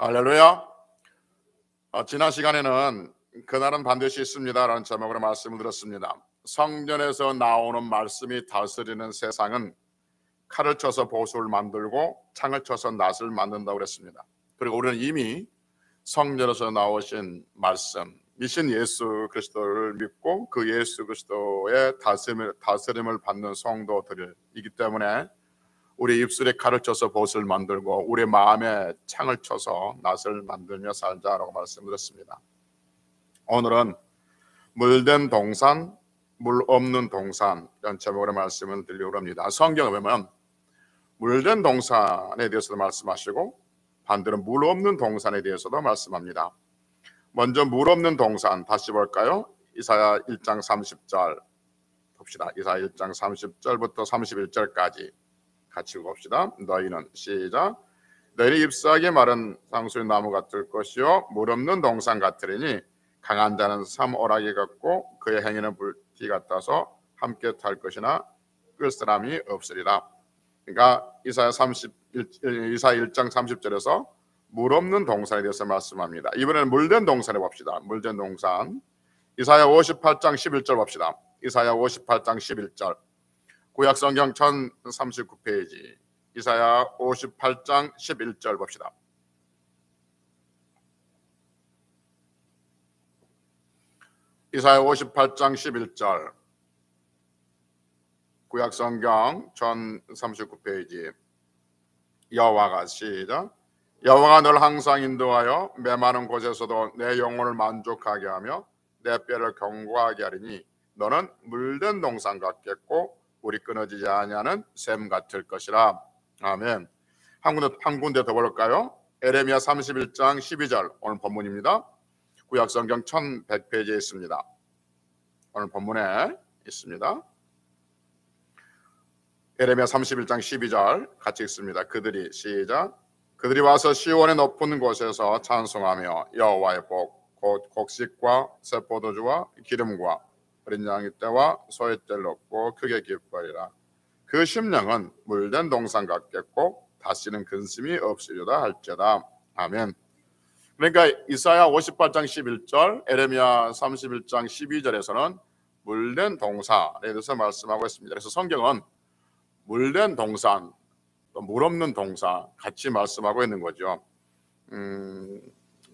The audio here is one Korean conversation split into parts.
할렐루야. 지난 시간에는 그날은 반드시 있습니다라는 제목으로 말씀을 드렸습니다. 성전에서 나오는 말씀이 다스리는 세상은 칼을 쳐서 보수를 만들고 창을 쳐서 낫을 만든다고 그랬습니다. 그리고 우리는 이미 성전에서 나오신 말씀, 이신 예수 그리스도를 믿고 그 예수 그리스도의 다스림을 받는 성도들이기 때문에 우리 입술에 칼을 쳐서 보수를 만들고 우리 마음에 창을 쳐서 낫을 만들며 살자라고 말씀드렸습니다. 오늘은 물된 동산, 물 없는 동산 이런 제목으로 말씀을 드리려고 합니다. 성경에 보면 물된 동산에 대해서도 말씀하시고 반대로 물 없는 동산에 대해서도 말씀합니다. 먼저 물 없는 동산 다시 볼까요? 이사야 1장 30절 봅시다. 이사야 1장 30절부터 31절까지 같이 읽읍시다. 너희는 시작. 너희는 잎사귀 마른 상수리 나무 같을 것이요 물 없는 동산 같으리니 강한 자는 삼오라기 같고 그의 행위는 불티 같아서 함께 탈 것이나 끌 사람이 없으리라. 그러니까 이사야 1장 30절에서 물 없는 동산에 대해서 말씀합니다. 이번에는 물된 동산에 봅시다. 물된 동산 이사야 58장 11절 봅시다. 이사야 58장 11절 구약성경 1039페이지 이사야 58장 11절 봅시다. 이사야 58장 11절 구약성경 1039페이지 여호와가 시작. 여호와가 널 항상 인도하여 메마른 곳에서도 내 영혼을 만족하게 하며 내 뼈를 견고하게 하리니 너는 물된 동산 같겠고 우리 끊어지지 아니하는 샘 같을 것이라. 아멘. 한 군데 더 볼까요? 에레미야 31장 12절 오늘 본문입니다. 구약성경 1100페이지에 있습니다. 오늘 본문에 있습니다. 에레미야 31장 12절 같이 읽습니다. 그들이 시작. 그들이 와서 시온의 높은 곳에서 찬송하며 여호와의 복 곧 곡식과 새 포도주와 기름과 어린 양의 떼와 소의 떼를 얻고 크게 기뻐하리라. 그 심령은 물된 동산 같겠고 다시는 근심이 없으리라 할지어다. 아멘. 그러니까 이사야 58장 11절 에레미야 31장 12절에서는 물된 동산에 대해서 말씀하고 있습니다. 그래서 성경은 물된 동산, 물 없는 동산 같이 말씀하고 있는 거죠.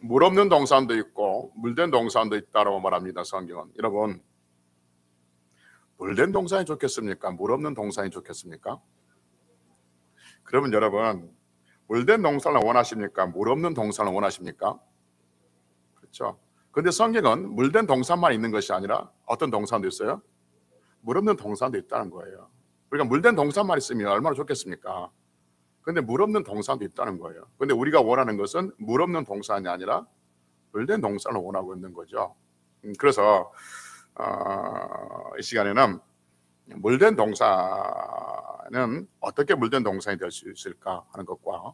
물 없는 동산도 있고 물된 동산도 있다고 말합니다. 성경은. 여러분, 물된 동산이 좋겠습니까? 물 없는 동산이 좋겠습니까? 그러면 여러분, 물된 동산을 원하십니까? 물 없는 동산을 원하십니까? 그렇죠. 그런데 성경은 물된 동산만 있는 것이 아니라 어떤 동산도 있어요? 물 없는 동산도 있다는 거예요. 그러니까 물된 동산만 있으면 얼마나 좋겠습니까? 그런데 물 없는 동산도 있다는 거예요. 그런데 우리가 원하는 것은 물 없는 동산이 아니라 물된 동산을 원하고 있는 거죠. 그래서 이 시간에는 물된 동산은 어떻게 물된 동산이 될 수 있을까 하는 것과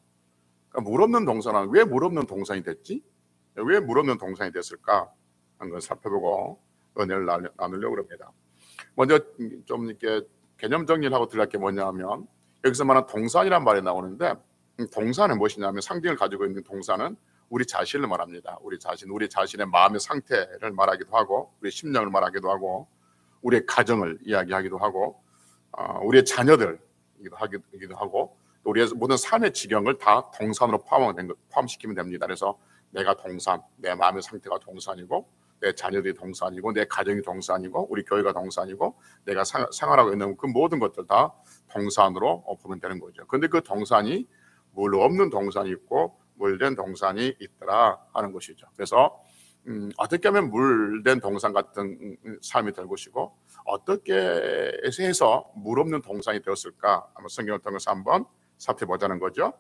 그러니까 물 없는 동산은 왜 물 없는 동산이 됐지? 왜 물 없는 동산이 됐을까 하는 걸 살펴보고 은혜를 나누려고 합니다. 먼저 좀 이렇게 개념 정리를 하고 들어갈 게 뭐냐면 여기서 말하는 동산이란 말이 나오는데 동산은 무엇이냐면 상징을 가지고 있는 동산은 우리 자신을 말합니다. 우리 자신의 마음의 상태를 말하기도 하고 우리 심령을 말하기도 하고 우리의 가정을 이야기하기도 하고 우리의 자녀들이기도 하고 또 우리의 모든 삶의 지경을 다 동산으로 포함시키면 됩니다. 그래서 내가 동산, 내 마음의 상태가 동산이고 내 자녀들이 동산이고 내 가정이 동산이고 우리 교회가 동산이고 내가 생활하고 있는 그 모든 것들 다 동산으로 보면 되는 거죠. 그런데 그 동산이 물 없는 동산이 있고 물된 동산이 있더라 하는 것이죠. 그래서 어떻게 하면 물된 동산 같은 삶이 될 것이고 어떻게 해서 물 없는 동산이 되었을까 한번 성경을 통해서 한번 살펴보자는 거죠.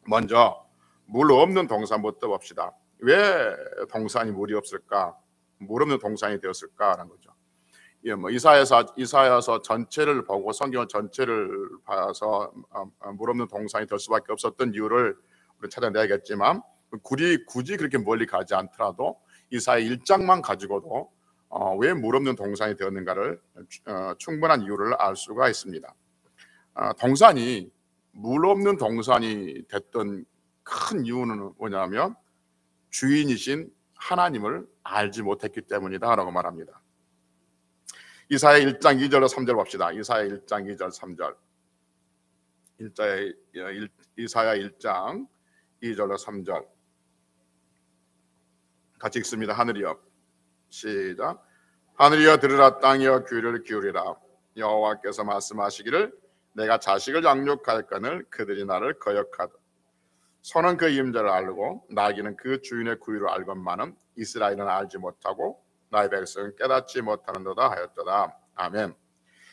먼저 물 없는 동산부터 봅시다. 왜 동산이 물이 없을까? 물 없는 동산이 되었을까 하는 거죠. 이사야서 전체를 보고 성경 전체를 봐서 물 없는 동산이 될 수밖에 없었던 이유를 찾아내야겠지만 굳이 그렇게 멀리 가지 않더라도 이사야 1장만 가지고도 왜 물 없는 동산이 되었는가를 충분한 이유를 알 수가 있습니다. 동산이 물 없는 동산이 됐던 큰 이유는 뭐냐면 주인이신 하나님을 알지 못했기 때문이다 라고 말합니다. 이사야 1장 2절로 3절 봅시다. 이사야 1장 2절 3절. 이사야 1장 2절로 3절 같이 읽습니다. 하늘이여 시작. 하늘이여 들으라, 땅이여 귀를 기울이라. 여호와께서 말씀하시기를 내가 자식을 양육할거늘 그들이 나를 거역하다. 소는 그 임자를 알고 나귀는 그 주인의 구유를 알건만은 이스라엘은 알지 못하고 나의 백성은 깨닫지 못하는도다 하였도다. 아멘.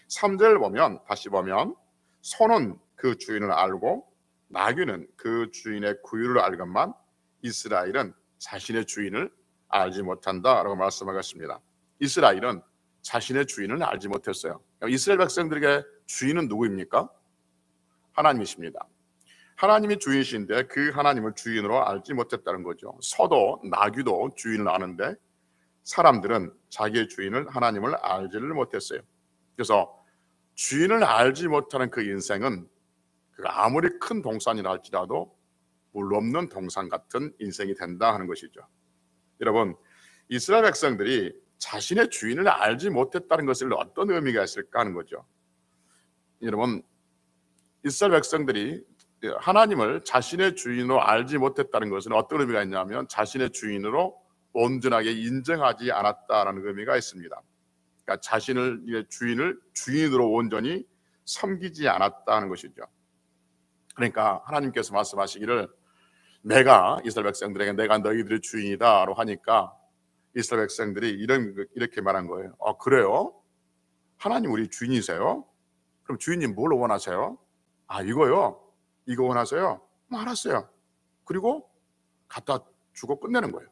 3절 보면, 다시 보면 소는 그 주인을 알고 나귀는 그 주인의 구유를 알건만 이스라엘은 자신의 주인을 알지 못한다라고 말씀하겠습니다. 이스라엘은 자신의 주인을 알지 못했어요. 이스라엘 백성들에게 주인은 누구입니까? 하나님이십니다. 하나님이 주인이신데 그 하나님을 주인으로 알지 못했다는 거죠. 소도 나귀도 주인을 아는데 사람들은 자기의 주인을, 하나님을 알지를 못했어요. 그래서 주인을 알지 못하는 그 인생은 아무리 큰 동산이라 할지라도 물 없는 동산 같은 인생이 된다 하는 것이죠. 여러분, 이스라엘 백성들이 자신의 주인을 알지 못했다는 것을 어떤 의미가 있을까 하는 거죠. 여러분, 이스라엘 백성들이 하나님을 자신의 주인으로 알지 못했다는 것은 어떤 의미가 있냐면 자신의 주인으로 온전하게 인정하지 않았다라는 의미가 있습니다. 그러니까 자신의 주인을 주인으로 온전히 섬기지 않았다는 것이죠. 그러니까 하나님께서 말씀하시기를 내가 이스라엘 백성들에게 내가 너희들의 주인이다라고 하니까 이스라엘 백성들이 이렇게 말한 거예요. 그래요? 하나님 우리 주인이세요? 그럼 주인님 뭘 원하세요? 이거요? 이거 원하세요? 알았어요. 그리고 갖다 주고 끝내는 거예요.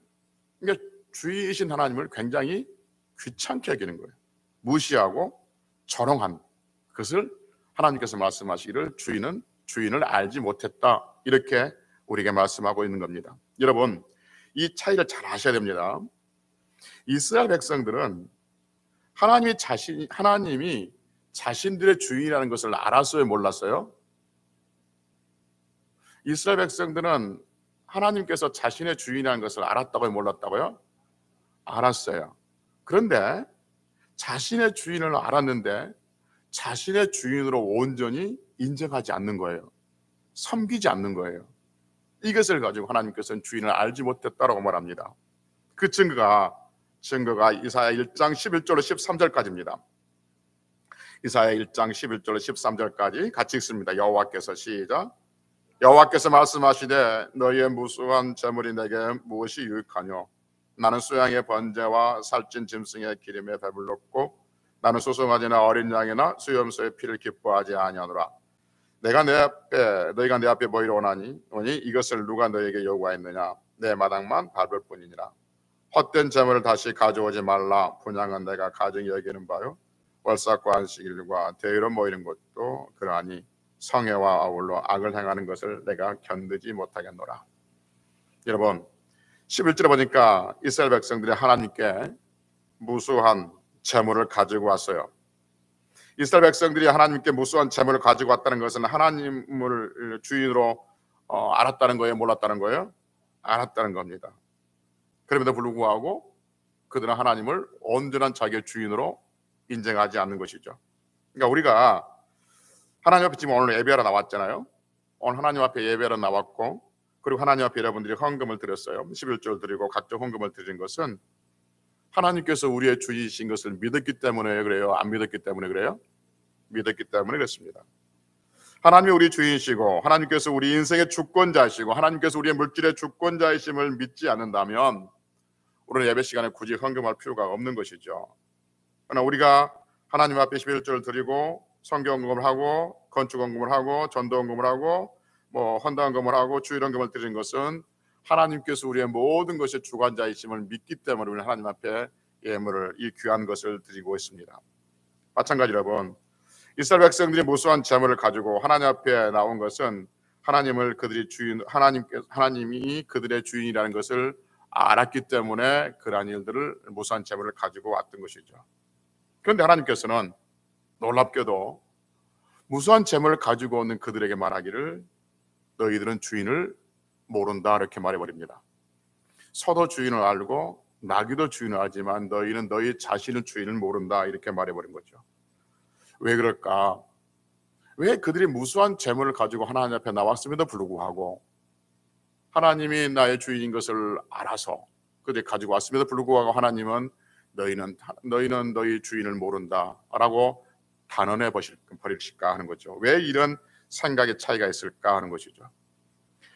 그러니까 주인이신 하나님을 굉장히 귀찮게 여기는 거예요. 무시하고 조롱한 그것을 하나님께서 말씀하시기를 주인은 주인을 알지 못했다, 이렇게 우리에게 말씀하고 있는 겁니다. 여러분, 이 차이를 잘 아셔야 됩니다. 이스라엘 백성들은 하나님이 자신들의 주인이라는 것을 알았어요, 몰랐어요? 이스라엘 백성들은 하나님께서 자신의 주인이라는 것을 알았다고요, 몰랐다고요? 알았어요. 그런데 자신의 주인을 알았는데 자신의 주인으로 온전히 인정하지 않는 거예요. 섬기지 않는 거예요. 이것을 가지고 하나님께서는 주인을 알지 못했다라고 말합니다. 그 증거가 이사야 1장 11절로 13절까지입니다. 이사야 1장 11절로 13절까지 같이 읽습니다. 여호와께서 시작. 여호와께서 말씀하시되 너희의 무수한 재물이 내게 무엇이 유익하뇨? 나는 수양의 번제와 살찐 짐승의 기름에 배불렀고 나는 소송아지나 어린 양이나 수염소의 피를 기뻐하지 아니하노라. 너희가 내 앞에 모이러 오니 이것을 누가 너희에게 요구하였느냐? 내 마당만 밟을 뿐이니라. 헛된 재물을 다시 가져오지 말라. 분향은 내가 가증히 여기는 바요. 월삭과 안식일과 대의로 모이는 것도 그러하니 성회와 아울러 악을 행하는 것을 내가 견디지 못하겠노라. 여러분, 11절에 보니까 이스라엘 백성들이 하나님께 무수한 재물을 가지고 왔어요. 이스라엘 백성들이 하나님께 무수한 재물을 가지고 왔다는 것은 하나님을 주인으로 알았다는 거예요, 몰랐다는 거예요? 알았다는 겁니다. 그럼에도 불구하고 그들은 하나님을 온전한 자기의 주인으로 인정하지 않는 것이죠. 그러니까 우리가 하나님 앞에 지금 오늘 예배하러 나왔잖아요. 오늘 하나님 앞에 예배하러 나왔고, 그리고 하나님 앞에 여러분들이 헌금을 드렸어요. 11조를 드리고 각종 헌금을 드린 것은 하나님께서 우리의 주이신 것을 믿었기 때문에 그래요? 안 믿었기 때문에 그래요? 믿었기 때문에 그렇습니다. 하나님이 우리 주인이시고 하나님께서 우리 인생의 주권자이시고 하나님께서 우리의 물질의 주권자이심을 믿지 않는다면 오늘 예배 시간에 굳이 헌금할 필요가 없는 것이죠. 그러나 우리가 하나님 앞에 11조를 드리고 성경헌금을 하고 건축헌금을 하고 전도헌금을 하고 헌당헌금을 하고 주일헌금을 드리는 것은 하나님께서 우리의 모든 것의 주관자이심을 믿기 때문에 우리는 하나님 앞에 예물을, 이 귀한 것을 드리고 있습니다. 마찬가지로 여러분, 이스라엘 백성들이 무수한 재물을 가지고 하나님 앞에 나온 것은 하나님이 그들의 주인이라는 것을 알았기 때문에 그러한 일들을, 무수한 재물을 가지고 왔던 것이죠. 그런데 하나님께서는 놀랍게도 무수한 재물을 가지고 오는 그들에게 말하기를 너희들은 주인을 모른다 이렇게 말해버립니다. 소도 주인을 알고 나귀도 주인을 알지만 너희는 너희 자신의 주인을 모른다 이렇게 말해버린 거죠. 왜 그럴까? 왜 그들이 무수한 재물을 가지고 하나님 앞에 나왔음에도 불구하고 하나님이 나의 주인인 것을 알아서 그들이 가지고 왔음에도 불구하고 하나님은 너희는 너희 주인을 모른다 라고 단언해 버리실까 하는 거죠. 왜 이런 생각의 차이가 있을까 하는 것이죠.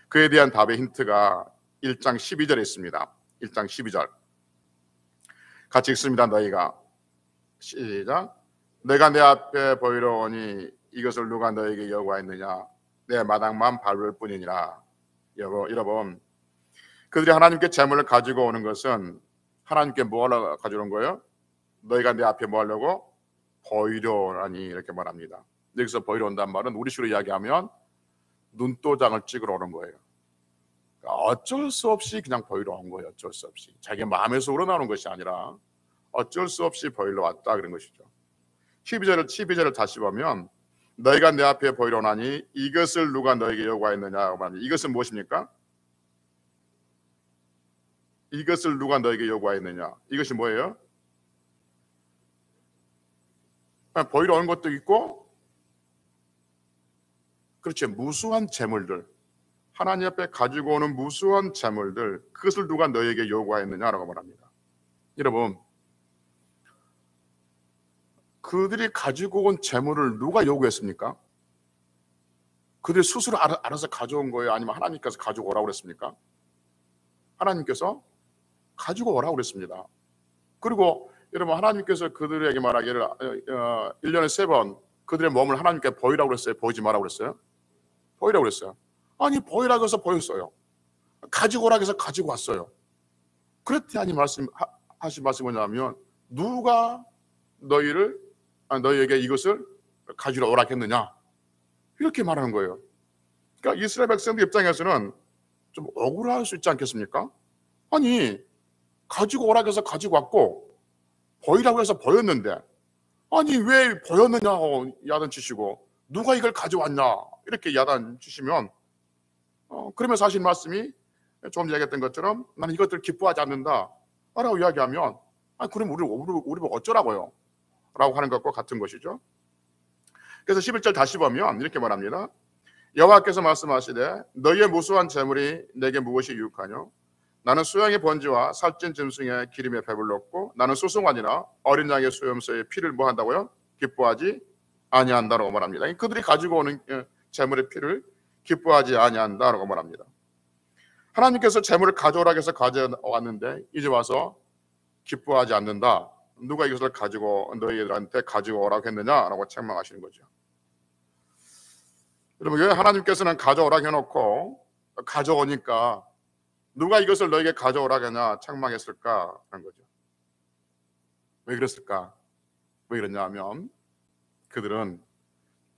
그에 대한 답의 힌트가 1장 12절에 있습니다. 1장 12절 같이 읽습니다. 너희가 시작. 내가 내 앞에 보이러 오니 이것을 누가 너에게 요구하였느냐? 내 마당만 밟을 뿐이니라. 여러분, 그들이 하나님께 재물을 가지고 오는 것은 하나님께 뭐 하려고 가지고 온 거예요? 너희가 내 앞에 뭐 하려고? 보이려 오라니 이렇게 말합니다. 여기서 보이러 온다는 말은 우리식으로 이야기하면 눈도장을 찍으러 오는 거예요. 그러니까 어쩔 수 없이 그냥 보이러 온 거예요. 어쩔 수 없이. 자기 마음에서 우러나오는 것이 아니라 어쩔 수 없이 보이러 왔다 그런 것이죠. 12절을 다시 보면 너희가 내 앞에 보이러 오나니 이것을 누가 너에게 요구하였느냐고 말합니다. 이것은 무엇입니까? 이것을 누가 너에게 요구하였느냐? 이것이 뭐예요? 보이러 오는 것도 있고 그렇죠. 무수한 재물들 하나님 앞에 가지고 오는 무수한 재물들 그것을 누가 너에게 요구하였느냐라고 말합니다. 여러분 그들이 가지고 온 재물을 누가 요구했습니까? 그들이 스스로 알아서 가져온 거예요? 아니면 하나님께서 가지고 오라고 그랬습니까? 하나님께서 가지고 오라고 그랬습니다. 그리고 여러분 하나님께서 그들에게 말하기를 1년에 3번 그들의 몸을 하나님께 보이라고 그랬어요? 보이지 말라고 그랬어요? 보이라고 그랬어요. 아니 보이라고 해서 보였어요. 가지고 오라고 해서 가지고 왔어요. 그랬더니 하신 말씀이 뭐냐면 누가 너희에게 이것을 가지러 오라 했느냐 이렇게 말하는 거예요. 그러니까 이스라엘 백성들 입장에서는 좀 억울할 수 있지 않겠습니까? 아니 가지고 오라 해서 가지고 왔고 보이라고 해서 보였는데 아니 왜 보였느냐고 야단치시고 누가 이걸 가져왔냐 이렇게 야단치시면 그러면서 하신 말씀이 좀 얘기했던 것처럼 나는 이것들 기뻐하지 않는다 라고 이야기하면 그럼 우리 보고 어쩌라고요? 라고 하는 것과 같은 것이죠. 그래서 11절 다시 보면 이렇게 말합니다. 여호와께서 말씀하시되 너희의 무수한 재물이 내게 무엇이 유익하뇨? 나는 수양의 번지와 살찐 짐승의 기름에 배불렀고 나는 소송아니나 어린 양의 수염소의 피를 뭐 한다고요? 기뻐하지 아니한다라고 말합니다. 그들이 가지고 오는 재물의 피를 기뻐하지 아니한다라고 말합니다. 하나님께서 재물을 가져오라고 해서 가져왔는데 이제 와서 기뻐하지 않는다. 누가 이것을 가지고 너희들한테 가지고 오라고 했느냐라고 책망하시는 거죠. 여러분 왜 하나님께서는 가져오라고 해놓고 가져오니까 누가 이것을 너에게 가져오라고 하냐 책망했을까 하는 거죠. 왜 그랬을까? 왜 그랬냐 하면 그들은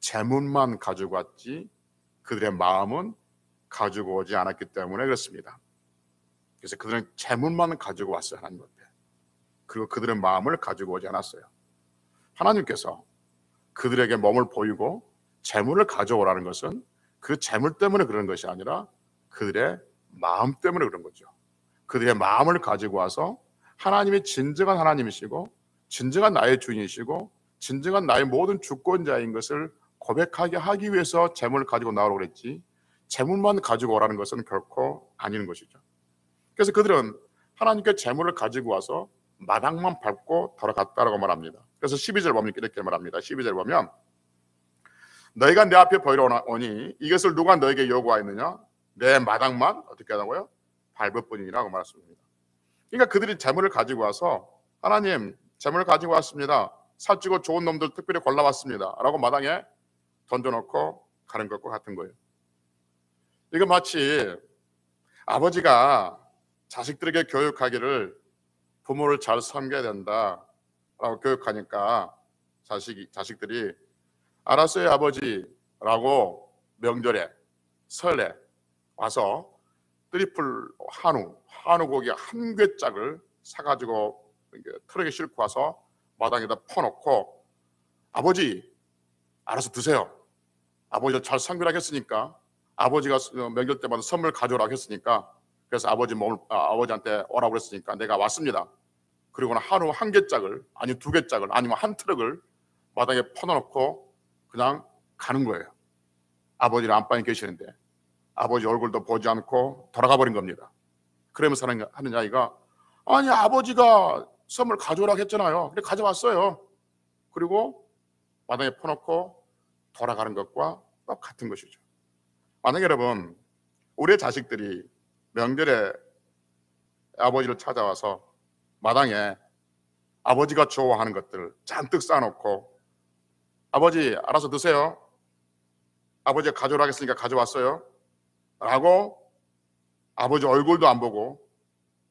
재물만 가지고 왔지 그들의 마음은 가지고 오지 않았기 때문에 그렇습니다. 그래서 그들은 재물만 가지고 왔어요. 하나님 앞에. 그리고 그들의 마음을 가지고 오지 않았어요. 하나님께서 그들에게 몸을 보이고 재물을 가져오라는 것은 그 재물 때문에 그런 것이 아니라 그들의 마음 때문에 그런 거죠. 그들의 마음을 가지고 와서 하나님이 진정한 하나님이시고 진정한 나의 주인이시고 진정한 나의 모든 주권자인 것을 고백하게 하기 위해서 재물을 가지고 나오라고 그랬지 재물만 가지고 오라는 것은 결코 아닌 것이죠. 그래서 그들은 하나님께 재물을 가지고 와서 마당만 밟고 돌아갔다라고 말합니다. 그래서 12절 보면 이렇게 말합니다. 12절 보면 너희가 내 앞에 보이러 오니 이것을 누가 너에게 요구하였느냐? 내 마당만 어떻게 하다고요? 밟을 뿐이라고 말했습니다. 그러니까 그들이 재물을 가지고 와서 하나님 재물을 가지고 왔습니다. 살찌고 좋은 놈들 특별히 골라왔습니다. 라고 마당에 던져놓고 가는 것과 같은 거예요. 이거 마치 아버지가 자식들에게 교육하기를 부모를 잘 섬겨야 된다라고 교육하니까 자식들이 알았어요 아버지라고 명절에 설에 와서 트리플 한우 고기 한 꿰짝을 사가지고 트럭에 싣고 와서 마당에다 퍼놓고 아버지 알아서 드세요. 아버지를 잘 상별하겠으니까 아버지가 명절 때마다 선물 가져오라고 했으니까, 그래서 아버지한테 오라고 그랬으니까 내가 왔습니다. 그리고는 한우 한 개짝을, 아니 두 개짝을, 아니면 한 트럭을 마당에 퍼놓고 그냥 가는 거예요. 아버지는 안방에 계시는데 아버지 얼굴도 보지 않고 돌아가 버린 겁니다. 그러면서 하는 아이가, 아니 아버지가 선물 가져오라고 했잖아요. 그래 가져왔어요. 그리고 마당에 퍼놓고 돌아가는 것과 똑같은 것이죠. 만약에 여러분, 우리의 자식들이 명절에 아버지를 찾아와서 마당에 아버지가 좋아하는 것들을 잔뜩 쌓아놓고, 아버지 알아서 드세요, 아버지가 가져오라고 했으니까 가져왔어요 라고 아버지 얼굴도 안 보고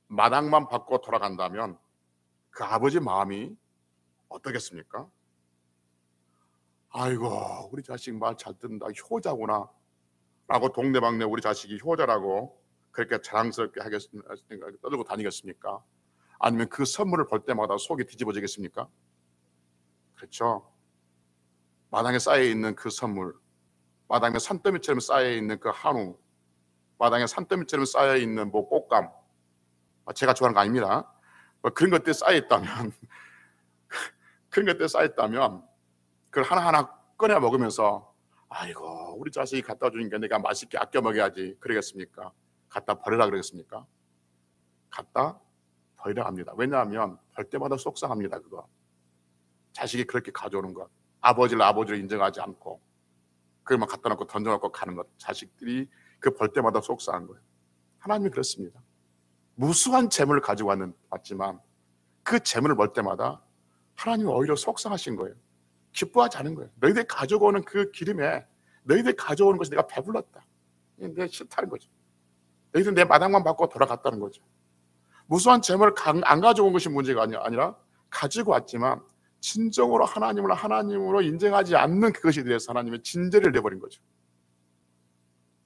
마당만 받고 돌아간다면 그 아버지 마음이 어떠겠습니까? 아이고 우리 자식 말 잘 듣는다, 효자구나 라고 동네방네 우리 자식이 효자라고 그렇게 자랑스럽게 하겠습니까? 떠들고 다니겠습니까? 아니면 그 선물을 볼 때마다 속이 뒤집어지겠습니까? 그렇죠. 마당에 쌓여있는 그 선물, 마당에 산더미처럼 쌓여있는 그 한우, 마당에 산더미처럼 쌓여있는 뭐 꽃감, 제가 좋아하는 거 아닙니다. 그런 것들이 쌓여있다면 그런 것들이 쌓여있다면 그걸 하나하나 꺼내 먹으면서, 아이고 우리 자식이 갖다 주니까 내가 맛있게 아껴 먹어야지 그러겠습니까? 갖다 버리라 그러겠습니까? 갖다 버리라 합니다. 왜냐하면 볼 때마다 속상합니다. 그거 자식이 그렇게 가져오는 것, 아버지를 인정하지 않고 그것만 갖다 놓고 던져놓고 가는 것, 자식들이 그 볼 때마다 속상한 거예요. 하나님이 그렇습니다. 무수한 재물을 가지고 왔지만 그 재물을 볼 때마다 하나님이 오히려 속상하신 거예요. 기뻐하지 않은 거예요. 너희들이 가지고 오는 그 기름에 너희들이 가져오는 것이 내가 배불렀다, 내가 싫다는 거죠. 너희들 내 마당만 받고 돌아갔다는 거죠. 무수한 재물을 안 가져온 것이 문제가 아니라 가지고 왔지만 진정으로 하나님으로 인정하지 않는 그것에 대해서 하나님의 진죄를 내버린 거죠.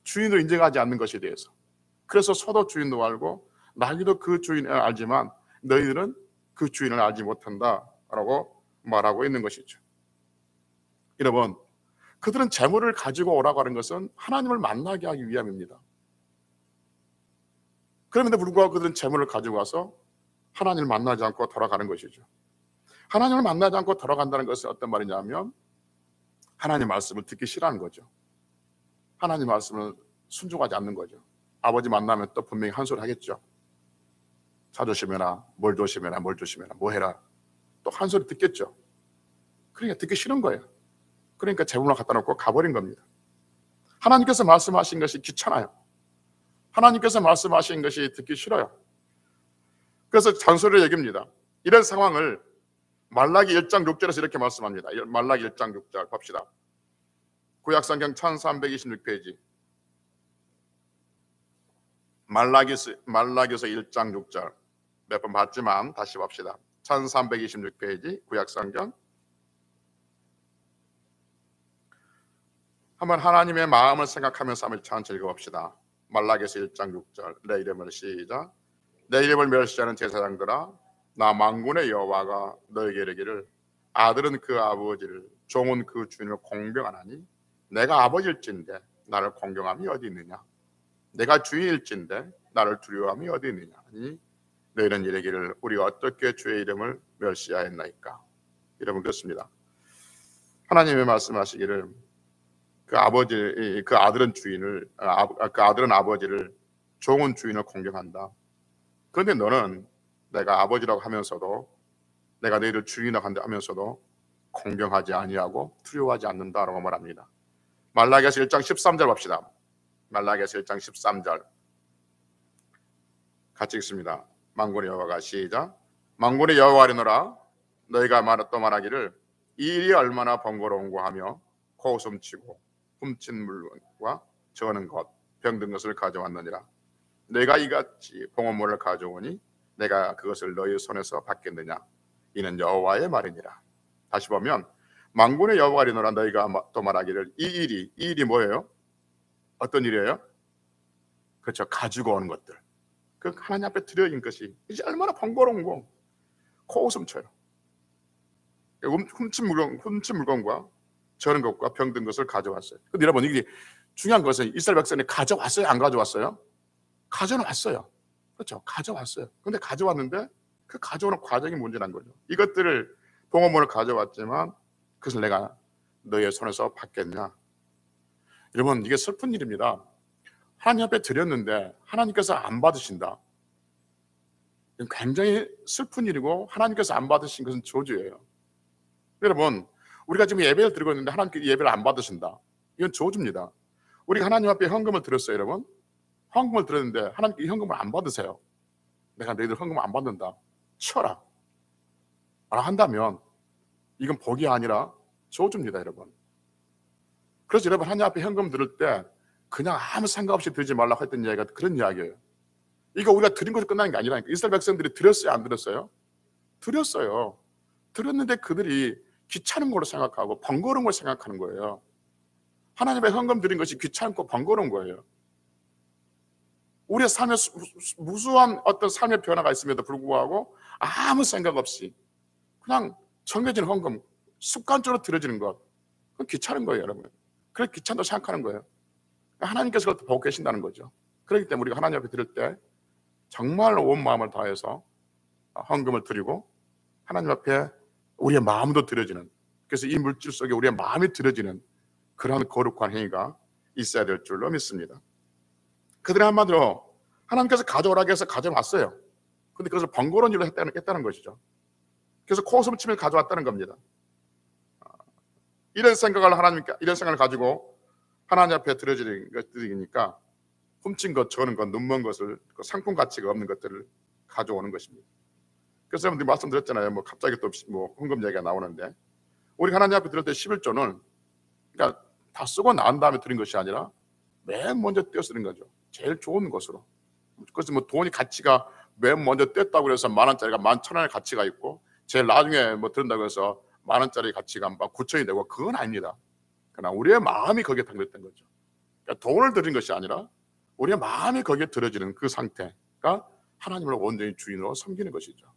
주인으로 인정하지 않는 것에 대해서. 그래서 소도 주인도 알고 나귀도 그 주인을 알지만 너희들은 그 주인을 알지 못한다라고 말하고 있는 것이죠. 여러분, 그들은 재물을 가지고 오라고 하는 것은 하나님을 만나게 하기 위함입니다. 그럼에도 불구하고 그들은 재물을 가지고 와서 하나님을 만나지 않고 돌아가는 것이죠. 하나님을 만나지 않고 돌아간다는 것은 어떤 말이냐면 하나님 말씀을 듣기 싫어하는 거죠. 하나님 말씀을 순종하지 않는 거죠. 아버지 만나면 또 분명히 한 소리 하겠죠. 차 조심해라, 뭘 조심해라, 뭐 해라, 또 한 소리 듣겠죠. 그러니까 듣기 싫은 거예요. 그러니까 재물을 갖다 놓고 가버린 겁니다. 하나님께서 말씀하신 것이 귀찮아요. 하나님께서 말씀하신 것이 듣기 싫어요. 그래서 잔소리를 얘기합니다. 이런 상황을 말라기 1장 6절에서 이렇게 말씀합니다. 말라기 1장 6절 봅시다. 구약성경 1326페이지 말라기서 1장 6절 몇 번 봤지만 다시 봅시다. 1326페이지 구약성경. 한번 하나님의 마음을 생각하면서 한번 천천히 읽어봅시다. 말라기서 1장 6절 내 이름을 시작. 내 이름을 멸시하는 제사장들아, 나 만군의 여호와가 너에게 이르기를 아들은 그 아버지를, 종은 그 주인을 공경하나니 내가 아버지일진데 나를 공경함이 어디 있느냐? 내가 주인일진데 나를 두려워함이 어디 있느냐? 아니 너희는 이르기를 우리가 어떻게 주의 이름을 멸시하였나이까? 여러분 그렇습니다. 하나님의 말씀하시기를 그 아들은 주인을, 그 아들은 아버지를, 종은 주인을 공경한다. 그런데 너는 내가 아버지라고 하면서도, 내가 너희를 주인이라고 한다 하면서도 공경하지 아니하고 두려워하지 않는다라고 말합니다. 말라기서 1장 13절 봅시다. 말라기서 1장 13절 같이 읽습니다. 만군의 여호와가 시작. 만군의 여호와리노라, 너희가 또 말하기를 이 일이 얼마나 번거로운고 하며 코웃음치고 훔친 물건과 저는 것 병든 것을 가져왔느니라. 내가 이같이 봉헌물을 가져오니 내가 그것을 너희 손에서 받겠느냐? 이는 여호와의 말이니라. 다시 보면 만군의 여호와리노라, 너희가 또 말하기를 이 일이 뭐예요? 어떤 일이에요? 그렇죠. 가지고 오는 것들. 그 하나님 앞에 드려진 것이 이제 얼마나 번거로운고 코웃음 쳐요. 훔친 물건과 저런 것과 병든 것을 가져왔어요. 근데 여러분 이게 중요한 것은 이스라엘 백성이 가져왔어요? 안 가져왔어요? 가져는 왔어요. 그렇죠? 가져왔어요. 근데 가져왔는데 그 가져오는 과정이 문제란 거죠. 이것들을 봉헌물을 가져왔지만 그것을 내가 너의 손에서 받겠냐? 여러분, 이게 슬픈 일입니다. 하나님 앞에 드렸는데 하나님께서 안 받으신다. 굉장히 슬픈 일이고 하나님께서 안 받으신 것은 저주예요. 여러분, 우리가 지금 예배를 드리고 있는데 하나님께서 예배를 안 받으신다. 이건 저주입니다. 우리가 하나님 앞에 헌금을 드렸어요, 여러분. 헌금을 드렸는데 하나님께 이 헌금을 안 받으세요. 내가 너희들 헌금을 안 받는다. 쳐라. 한다면 이건 복이 아니라 저주입니다, 여러분. 그래서 여러분, 하나님 앞에 헌금 드릴 때 그냥 아무 생각 없이 드리지 말라고 했던 이야기가 그런 이야기예요. 이거 우리가 드린 것으로 끝나는 게 아니라니까. 이스라엘 백성들이 드렸어요, 안 드렸어요? 드렸어요. 드렸는데 그들이 귀찮은 걸로 생각하고 번거로운 걸 생각하는 거예요. 하나님의 헌금 드린 것이 귀찮고 번거로운 거예요. 우리의 삶에 무수한 어떤 삶의 변화가 있음에도 불구하고 아무 생각 없이 그냥 정해진 헌금, 습관적으로 드려지는 것, 그건 귀찮은 거예요, 여러분. 그래서 귀찮다고 생각하는 거예요. 하나님께서 그것도 보고 계신다는 거죠. 그렇기 때문에 우리가 하나님 앞에 드릴 때 정말 온 마음을 다해서 헌금을 드리고 하나님 앞에 우리의 마음도 드려지는, 그래서 이 물질 속에 우리의 마음이 드려지는 그러한 거룩한 행위가 있어야 될 줄로 믿습니다. 그들의 한마디로 하나님께서 가져오라고 해서 가져왔어요. 근데 그것을 번거로운 일로 했다는 것이죠. 그래서 코웃음을 치면서 가져왔다는 겁니다. 이런 생각을 가지고 하나님 앞에 드려지니까 훔친 것, 저는 것, 눈먼 것을, 상품 가치가 없는 것들을 가져오는 것입니다. 그래서 여러분들이 말씀드렸잖아요. 뭐 갑자기 또 뭐 헌금 얘기가 나오는데, 우리 하나님 앞에 드릴 때 11조는 그러니까 다 쓰고 난 다음에 드린 것이 아니라 맨 먼저 떼어 쓰는 거죠. 제일 좋은 것으로. 그래서 뭐 돈이 가치가 맨 먼저 뗐다고 해서 10,000원짜리가 11,000원의 가치가 있고, 제일 나중에 뭐 드린다고 해서 10,000원짜리 가치가 9,000원이 되고, 그건 아닙니다. 그러나 우리의 마음이 거기에 담겼던 거죠. 그러니까 돈을 드린 것이 아니라 우리의 마음이 거기에 들어지는 그 상태가 하나님을 온전히 주인으로 섬기는 것이죠.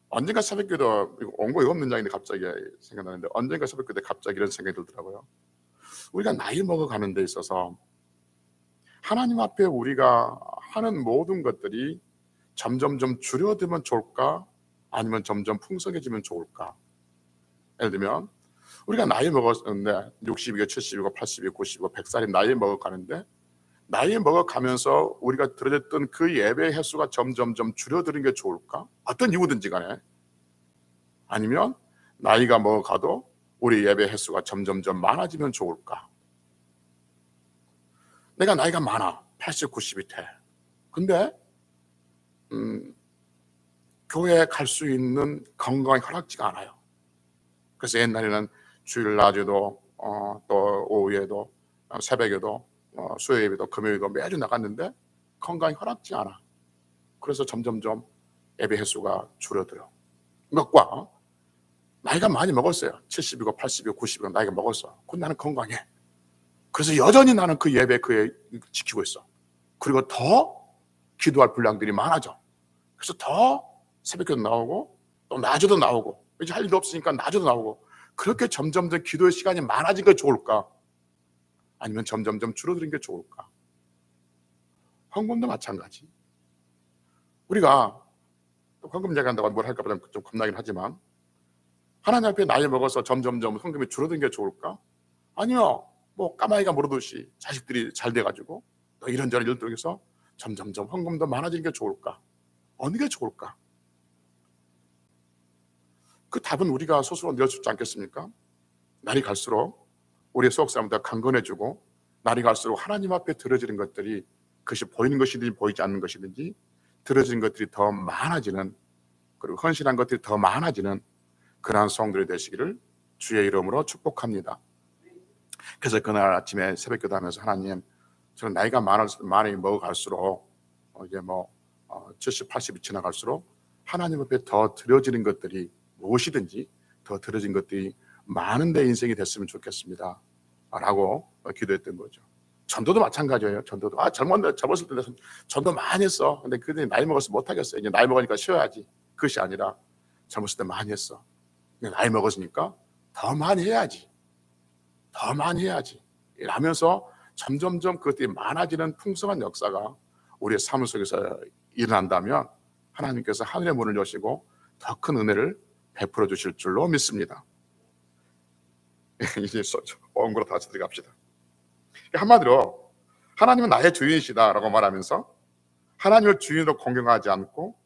언젠가 새벽기도, 온거에 없는 장인데 갑자기 생각나는데, 언젠가 새벽기도 갑자기 이런 생각이 들더라고요. 우리가 나이 먹어가는 데 있어서 하나님 앞에 우리가 하는 모든 것들이 점점점 줄어들면 좋을까? 아니면 점점 풍성해지면 좋을까? 예를 들면 우리가 나이 먹었는데 60이고 70이고 80이고 90이고 100살이 나이 먹어가는데, 나이 먹어가면서 우리가 들어졌던 그 예배 횟수가 점점점 줄어드는 게 좋을까? 어떤 이유든지 간에. 아니면 나이가 먹어가도 우리 예배 횟수가 점점점 많아지면 좋을까? 내가 나이가 많아. 80, 90이 돼. 근데 교회에 갈 수 있는 건강이 허락지가 않아요. 그래서 옛날에는 주일 낮에도 또 오후에도 새벽에도 수요예배도 금요일도 매주 나갔는데 건강이 허락지 않아. 그래서 점점점 예배 횟수가 줄어들어. 몇과 나이가 많이 먹었어요. 70이고 80이고 90이고 나이가 먹었어. 근데 나는 건강해. 그래서 여전히 나는 그 예배 지키고 있어. 그리고 더 기도할 분량들이 많아져. 그래서 더 새벽에도 나오고 또 낮에도 나오고, 이제 할 일도 없으니까 낮에도 나오고, 그렇게 점점점 기도의 시간이 많아진 게 좋을까? 아니면 점점점 줄어드는 게 좋을까? 헌금도 마찬가지. 우리가 헌금 얘기한다고 뭘 할까 봐 좀 겁나긴 하지만, 하나님 앞에 나이 먹어서 점점점 헌금이 줄어드는 게 좋을까? 아니요, 뭐 까마귀가 물어듯이 자식들이 잘 돼가지고 또 이런저런 일들 통해서 점점점 헌금도 많아지는 게 좋을까? 어느 게 좋을까? 그 답은 우리가 스스로 내줄 수 있지 않겠습니까? 날이 갈수록 우리의 속 사람들 강건해지고, 날이 갈수록 하나님 앞에 들어지는 것들이, 그것이 보이는 것이든지 보이지 않는 것이든지 들어지는 것들이 더 많아지는, 그리고 헌신한 것들이 더 많아지는 그러한 성들이 되시기를 주의 이름으로 축복합니다. 그래서 그날 아침에 새벽 기도하면서, 하나님, 저는 나이가 많이 먹어갈수록 이제 70, 80이 지나갈수록 하나님 앞에 더 드려지는 것들이 무엇이든지 더 드려진 것들이 많은 내 인생이 됐으면 좋겠습니다 라고 기도했던 거죠. 전도도 마찬가지예요. 전도도 젊었을 때 전도 많이 했어. 근데 그때 나이 먹어서 못하겠어. 이제 나이 먹으니까 쉬어야지. 그것이 아니라 젊었을 때 많이 했어. 나이 먹었으니까 더 많이 해야지. 더 많이 해야지. 라면서 점점점 그것들이 많아지는 풍성한 역사가 우리의 삶 속에서 일어난다면 하나님께서 하늘의 문을 여시고 더 큰 은혜를 베풀어 주실 줄로 믿습니다. 이제 원고로 다시 들어갑시다. 한마디로 하나님은 나의 주인이시다라고 말하면서 하나님을 주인으로 공경하지 않고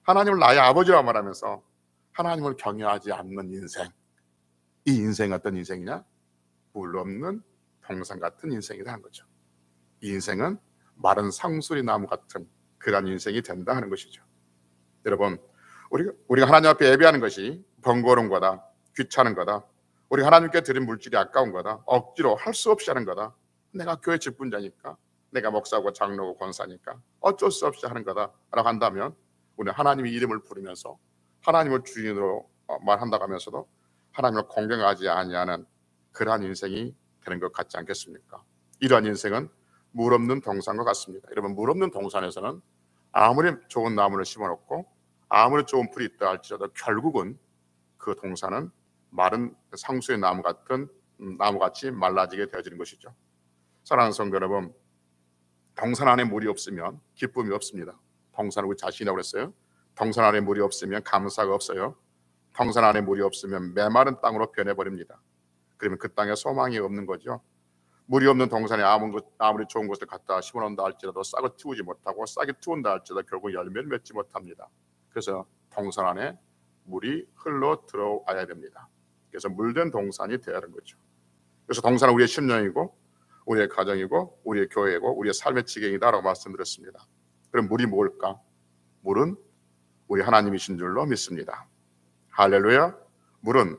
하나님을 나의 아버지라고 말하면서 하나님을 경외하지 않는 인생, 이 인생이 어떤 인생이냐? 물 없는 동산 같은 인생이라는 거죠. 이 인생은 마른 상수리 나무 같은 그런 인생이 된다 하는 것이죠. 여러분, 우리가 하나님 앞에 예배하는 것이 번거로운 거다, 귀찮은 거다, 우리가 하나님께 드린 물질이 아까운 거다, 억지로 할 수 없이 하는 거다, 내가 교회 직분자니까, 내가 목사고 장로고 권사니까 어쩔 수 없이 하는 거다 라고 한다면 우리는 하나님의 이름을 부르면서 하나님을 주인으로 말한다고 하면서도 하나님을 공경하지 아니하는 그러한 인생이 되는 것 같지 않겠습니까? 이러한 인생은 물 없는 동산과 같습니다. 여러분, 물 없는 동산에서는 아무리 좋은 나무를 심어놓고 아무리 좋은 풀이 있다 할지라도 결국은 그 동산은 마른 상수의 나무같이 말라지게 되어지는 것이죠. 사랑하는 성도 여러분, 동산 안에 물이 없으면 기쁨이 없습니다. 동산은 우리 자신이라고 그랬어요. 동산 안에 물이 없으면 감사가 없어요. 동산 안에 물이 없으면 메마른 땅으로 변해버립니다. 그러면 그 땅에 소망이 없는 거죠. 물이 없는 동산에 아무리 좋은 것을 갖다 심어놓는다 할지라도 싹을 틔우지 못하고 싹이 틔운다 할지라도 결국 열매를 맺지 못합니다. 그래서 동산 안에 물이 흘러 들어와야 됩니다. 그래서 물된 동산이 되어야 하는 거죠. 그래서 동산은 우리의 심령이고 우리의 가정이고 우리의 교회이고 우리의 삶의 지경이다라고 말씀드렸습니다. 그럼 물이 뭘까? 물은 우리 하나님이신 줄로 믿습니다. 할렐루야. 물은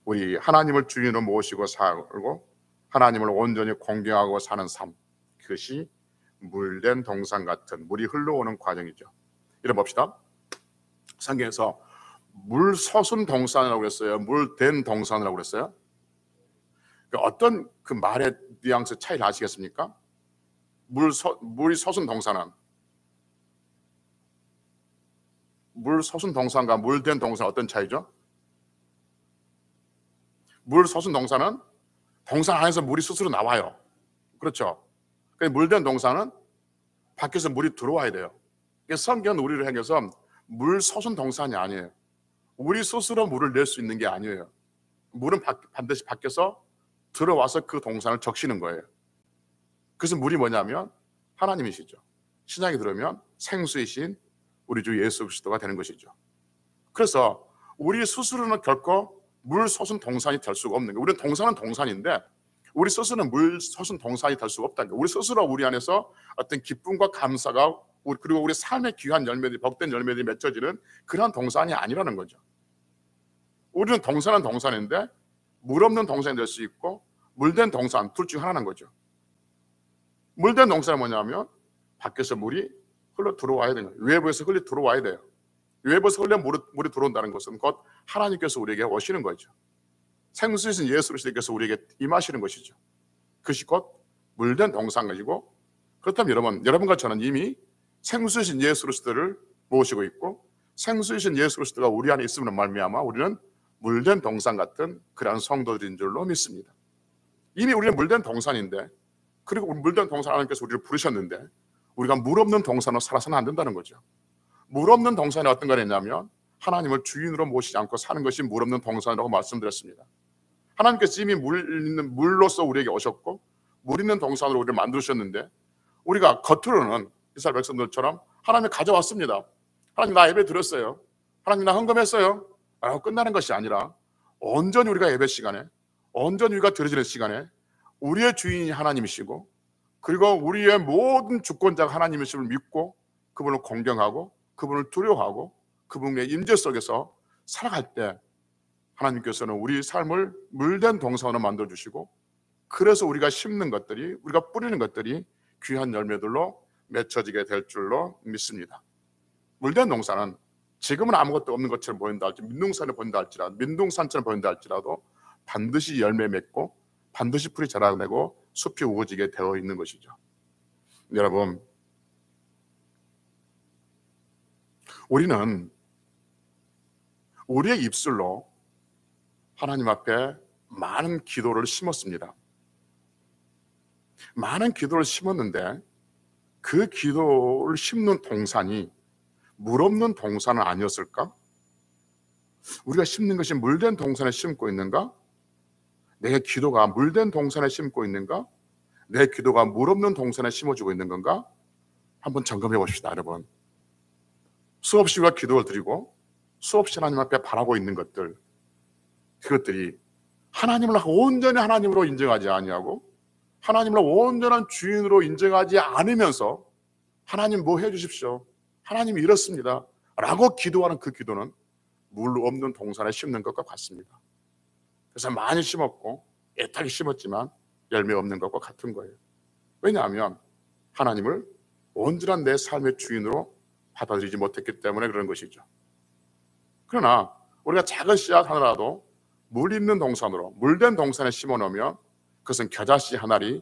우리 하나님을 주인으로 모시고 살고 하나님을 온전히 공경하고 사는 삶, 그것이 물된 동산 같은 물이 흘러오는 과정이죠. 이런 봅시다. 성경에서 물 솟은 동산이라고 그랬어요? 물된 동산이라고 그랬어요? 어떤 그 말의 뉘앙스 차이를 아시겠습니까? 물이 솟은 동산은, 물 솟은 동산과 물된 동산 어떤 차이죠? 물 솟은 동산은 동산 안에서 물이 스스로 나와요. 그렇죠? 물된 동산은 밖에서 물이 들어와야 돼요. 성경은 우리를 향해서 물 솟은 동산이 아니에요. 우리 스스로 물을 낼 수 있는 게 아니에요. 물은 반드시 밖에서 들어와서 그 동산을 적시는 거예요. 그래서 물이 뭐냐면 하나님이시죠. 신약에 들으면 생수이신 우리 주 예수 그리스도가 되는 것이죠. 그래서 우리 스스로는 결코 물 솟은 동산이 될 수가 없는 거예요. 우리는 동산은 동산인데 우리 스스로는 물 솟은 동산이 될 수가 없다는 거예요. 우리 스스로 우리 안에서 어떤 기쁨과 감사가 그리고 우리 삶의 귀한 열매들이, 복된 열매들이 맺혀지는 그런 동산이 아니라는 거죠. 우리는 동산은 동산인데 물 없는 동산이 될 수 있고 물된 동산, 둘 중 하나는 거죠. 물된 동산은 뭐냐면 밖에서 물이 흘러 들어와야 돼요. 외부에서 흘러 들어와야 돼요. 외부에서 흘러 물이 들어온다는 것은 곧 하나님께서 우리에게 오시는 거죠. 생수이신 예수 그리스도께서 우리에게 임하시는 것이죠. 그것이 곧 물된 동산 것이고, 그렇다면 여러분과 저는 이미 생수이신 예수 그리스도를 모시고 있고 생수이신 예수 그리스도가 우리 안에 있음으로 말미암아 우리는 물된 동산 같은 그러한 성도들인 줄로 믿습니다. 이미 우리는 물된 동산인데, 그리고 물된 동산 하나님께서 우리를 부르셨는데 우리가 물 없는 동산으로 살아서는 안 된다는 거죠. 물 없는 동산이 어떤 거냐면 하나님을 주인으로 모시지 않고 사는 것이 물 없는 동산이라고 말씀드렸습니다. 하나님께서 이미 물로서 우리에게 오셨고 물 있는 동산으로 우리를 만드셨는데 우리가 겉으로는 이스라엘 백성들처럼 하나님 가져왔습니다. 하나님 나 예배 드렸어요. 하나님 나 헌금했어요. 라고 끝나는 것이 아니라 온전히 우리가 예배 시간에, 온전히 우리가 드려지는 시간에 우리의 주인이 하나님이시고 그리고 우리의 모든 주권자가 하나님이심을 믿고 그분을 공경하고 그분을 두려워하고 그분의 임재 속에서 살아갈 때 하나님께서는 우리 삶을 물된 동산으로 만들어주시고, 그래서 우리가 심는 것들이, 우리가 뿌리는 것들이 귀한 열매들로 맺혀지게 될 줄로 믿습니다. 물된 동산은 지금은 아무것도 없는 것처럼 보인다 할지라도, 민둥산처럼 보인다 할지라도 반드시 열매 맺고 반드시 풀이 자라내고 숲이 우거지게 되어 있는 것이죠. 여러분, 우리는 우리의 입술로 하나님 앞에 많은 기도를 심었습니다. 많은 기도를 심었는데 그 기도를 심는 동산이 물 없는 동산은 아니었을까? 우리가 심는 것이 물된 동산에 심고 있는가? 내 기도가 물된 동산에 심고 있는가? 내 기도가 물 없는 동산에 심어주고 있는 건가? 한번 점검해 봅시다, 여러분. 수없이 우리가 기도를 드리고 수없이 하나님 앞에 바라고 있는 것들, 그것들이 하나님을 온전히 하나님으로 인정하지 아니하고 하나님을 온전한 주인으로 인정하지 않으면서 하나님 뭐 해주십시오, 하나님이 이렇습니다 라고 기도하는 그 기도는 물 없는 동산에 심는 것과 같습니다. 그래서 많이 심었고 애타게 심었지만 열매 없는 것과 같은 거예요. 왜냐하면 하나님을 온전한 내 삶의 주인으로 받아들이지 못했기 때문에 그런 것이죠. 그러나 우리가 작은 씨앗 하나라도 물 있는 동산으로, 물된 동산에 심어 놓으면 그것은 겨자씨 한 알이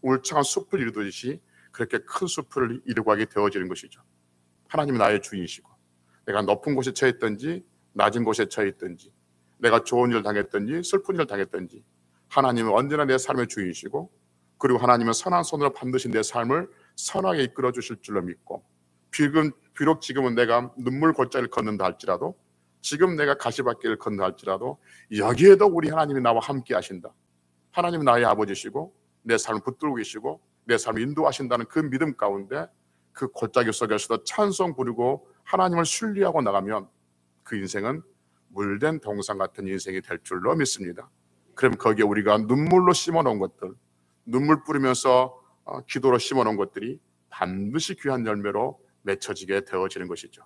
울창한 숲을 이루듯이 그렇게 큰 숲을 이루고 하게 되어지는 것이죠. 하나님은 나의 주인이시고 내가 높은 곳에 처해 있든지 낮은 곳에 처해 있든지 내가 좋은 일을 당했든지 슬픈 일을 당했든지 하나님은 언제나 내 삶의 주인이시고, 그리고 하나님은 선한 손으로 반드시 내 삶을 선하게 이끌어 주실 줄로 믿고, 비록 지금은 내가 눈물 골짜기를 걷는다 할지라도, 지금 내가 가시밭길을 걷는다 할지라도 여기에도 우리 하나님이 나와 함께 하신다, 하나님은 나의 아버지시고 내 삶을 붙들고 계시고 내 삶을 인도하신다는 그 믿음 가운데 그 골짜기 속에서도 찬송 부르고 하나님을 신뢰하고 나가면 그 인생은 물된 동산 같은 인생이 될 줄로 믿습니다. 그럼 거기에 우리가 눈물로 심어놓은 것들, 눈물 뿌리면서 기도로 심어놓은 것들이 반드시 귀한 열매로 맺혀지게 되어지는 것이죠.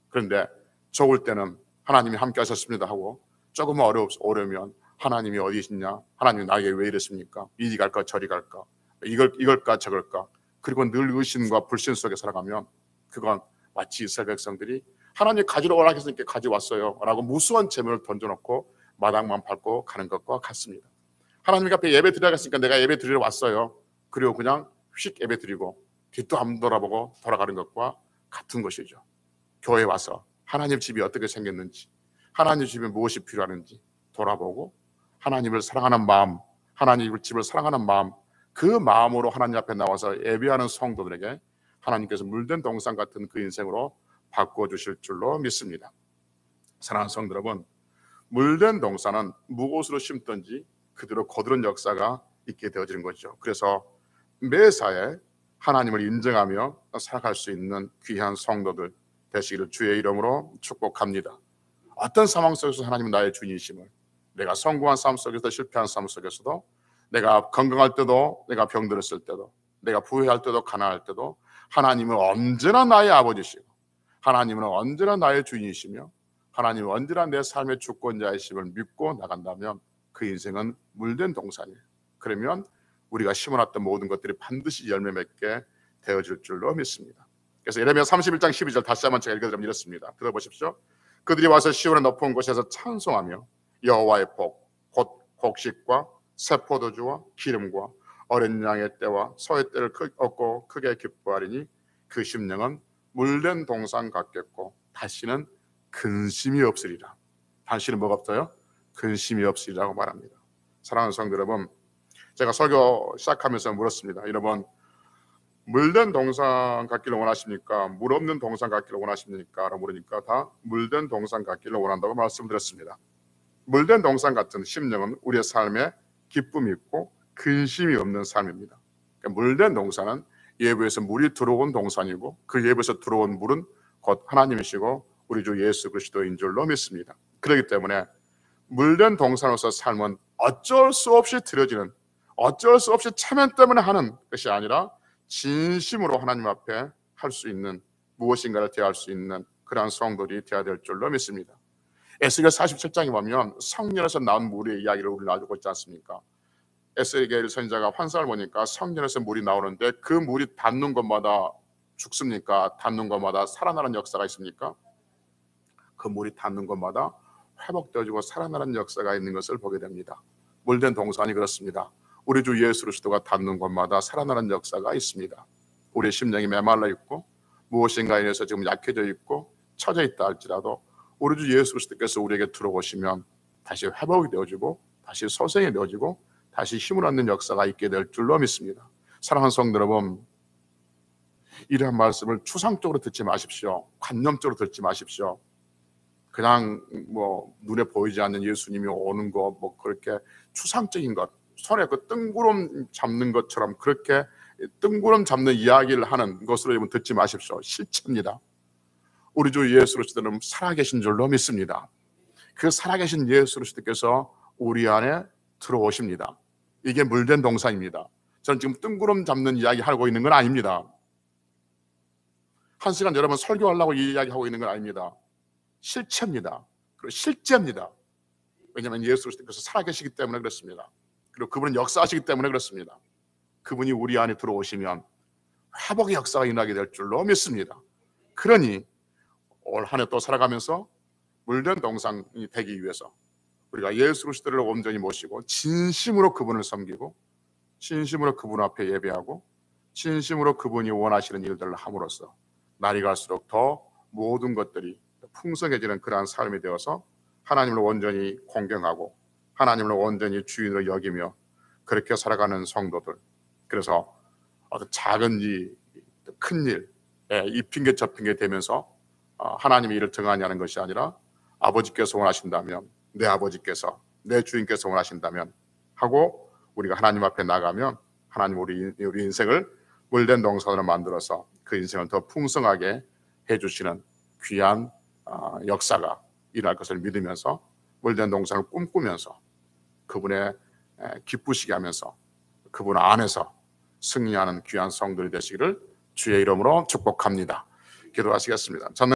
그런데 적을 때는 하나님이 함께 하셨습니다 하고 조금 어려우면 하나님이 어디 있냐, 하나님이 나에게 왜 이랬습니까, 이리 갈까 저리 갈까, 이걸까 저걸까, 그리고 늘 의심과 불신 속에 살아가면 그건 마치 이스라엘 백성들이 하나님 가지러 오라 했으니까 가져왔어요 라고 무수한 재물을 던져놓고 마당만 밟고 가는 것과 같습니다. 하나님 앞에 예배 드려야겠으니까 내가 예배 드리러 왔어요, 그리고 그냥 휙 예배 드리고 뒤도 안 돌아보고 돌아가는 것과 같은 것이죠. 교회에 와서 하나님 집이 어떻게 생겼는지, 하나님 집에 무엇이 필요하는지 돌아보고 하나님을 사랑하는 마음, 하나님 집을 사랑하는 마음, 그 마음으로 하나님 앞에 나와서 예배하는 성도들에게 하나님께서 물된 동산 같은 그 인생으로 바꿔주실 줄로 믿습니다. 사랑하는 성도 여러분, 물된 동산은 무엇으로 심든지 그대로 거두는 역사가 있게 되어지는 거죠. 그래서 매사에 하나님을 인정하며 살아갈 수 있는 귀한 성도들 되시기를 주의 이름으로 축복합니다. 어떤 상황 속에서 하나님은 나의 주인이심을, 내가 성공한 삶 속에서도 실패한 삶 속에서도, 내가 건강할 때도 내가 병들었을 때도, 내가 부유할 때도 가난할 때도 하나님은 언제나 나의 아버지시고 하나님은 언제나 나의 주인이시며 하나님은 언제나 내 삶의 주권자이심을 믿고 나간다면 그 인생은 물된 동산이에요. 그러면 우리가 심어놨던 모든 것들이 반드시 열매 맺게 되어질 줄로 믿습니다. 그래서 예레미야 31장 12절 다시 한번 제가 읽어드리면 이렇습니다. 들어보십시오. 그들이 와서 시온의 높은 곳에서 찬송하며 여호와의 복, 곧 곡식과 새 포도주와 기름과 어린 양의 때와 소의 때를 얻고 크게 기뻐하리니 그 심령은 물된 동산 같겠고 다시는 근심이 없으리라. 다시는 뭐가 없어요? 근심이 없으리라고 말합니다. 사랑하는 성도 여러분, 제가 설교 시작하면서 물었습니다. 여러분, 물된 동산 같기를 원하십니까? 물 없는 동산 같기를 원하십니까? 라고 물으니까 다 물된 동산 같기를 원한다고 말씀드렸습니다. 물된 동산 같은 심령은 우리의 삶에 기쁨이 있고 근심이 없는 삶입니다. 그러니까 물된 동산은 예부에서 물이 들어온 동산이고 그 예부에서 들어온 물은 곧 하나님이시고 우리 주 예수 그리스도인 줄로 믿습니다. 그렇기 때문에 물된 동산으로서 삶은 어쩔 수 없이 드려지는, 어쩔 수 없이 체면 때문에 하는 것이 아니라 진심으로 하나님 앞에 할 수 있는, 무엇인가를 대할 수 있는 그러한 성도들이 되어야 될 줄로 믿습니다. 에스겔 47장에 보면 성전에서 나온 물의 이야기를 우리 놔주고 있지 않습니까? 에스겔 선지자가 환상을 보니까 성전에서 물이 나오는데 그 물이 닿는 것마다 죽습니까? 닿는 것마다 살아나는 역사가 있습니까? 그 물이 닿는 것마다 회복되어지고 살아나는 역사가 있는 것을 보게 됩니다. 물된 동산이 그렇습니다. 우리 주 예수 그리스도가 닿는 곳마다 살아나는 역사가 있습니다. 우리의 심령이 메말라 있고 무엇인가에 의해서 지금 약해져 있고 처져 있다 할지라도 우리 주 예수 그리스도께서 우리에게 들어오시면 다시 회복이 되어지고 다시 소생이 되어지고 다시 힘을 얻는 역사가 있게 될 줄로 믿습니다. 사랑하는 성도 여러분, 이러한 말씀을 추상적으로 듣지 마십시오. 관념적으로 듣지 마십시오. 그냥 뭐 눈에 보이지 않는 예수님이 오는 거, 뭐 그렇게 추상적인 것, 손에 그 뜬구름 잡는 것처럼 그렇게 뜬구름 잡는 이야기를 하는 것으로 여러분 듣지 마십시오. 실체입니다. 우리 주 예수 그리스도는 살아계신 줄로 믿습니다. 그 살아계신 예수 그리스도께서 우리 안에 들어오십니다. 이게 물된 동산입니다. 저는 지금 뜬구름 잡는 이야기 하고 있는 건 아닙니다. 한 시간 여러분 설교하려고 이 이야기 하고 있는 건 아닙니다. 실체입니다. 그리고 실제입니다. 왜냐하면 예수 그리스도께서 살아계시기 때문에 그렇습니다. 그리고 그분은 역사하시기 때문에 그렇습니다. 그분이 우리 안에 들어오시면 회복의 역사가 일어나게 될 줄로 믿습니다. 그러니 올 한 해 또 살아가면서 물된 동산이 되기 위해서 우리가 예수 그리스도를 온전히 모시고 진심으로 그분을 섬기고 진심으로 그분 앞에 예배하고 진심으로 그분이 원하시는 일들을 함으로써 날이 갈수록 더 모든 것들이 풍성해지는 그러한 삶이 되어서 하나님을 온전히 공경하고 하나님을 온전히 주인으로 여기며 그렇게 살아가는 성도들. 그래서 어떤 작은 일, 큰 일, 이 핑계 저 핑계 되면서 하나님의 일을 정하냐는 것이 아니라 아버지께서 원하신다면, 내 아버지께서, 내 주인께서 원하신다면 하고 우리가 하나님 앞에 나가면 하나님 우리 인생을 물된 동산으로 만들어서 그 인생을 더 풍성하게 해주시는 귀한 역사가 일어날 것을 믿으면서 물된 동산을 꿈꾸면서 그분의 기쁘시게 하면서 그분 안에서 승리하는 귀한 성들이 되시기를 주의 이름으로 축복합니다. 기도하시겠습니다.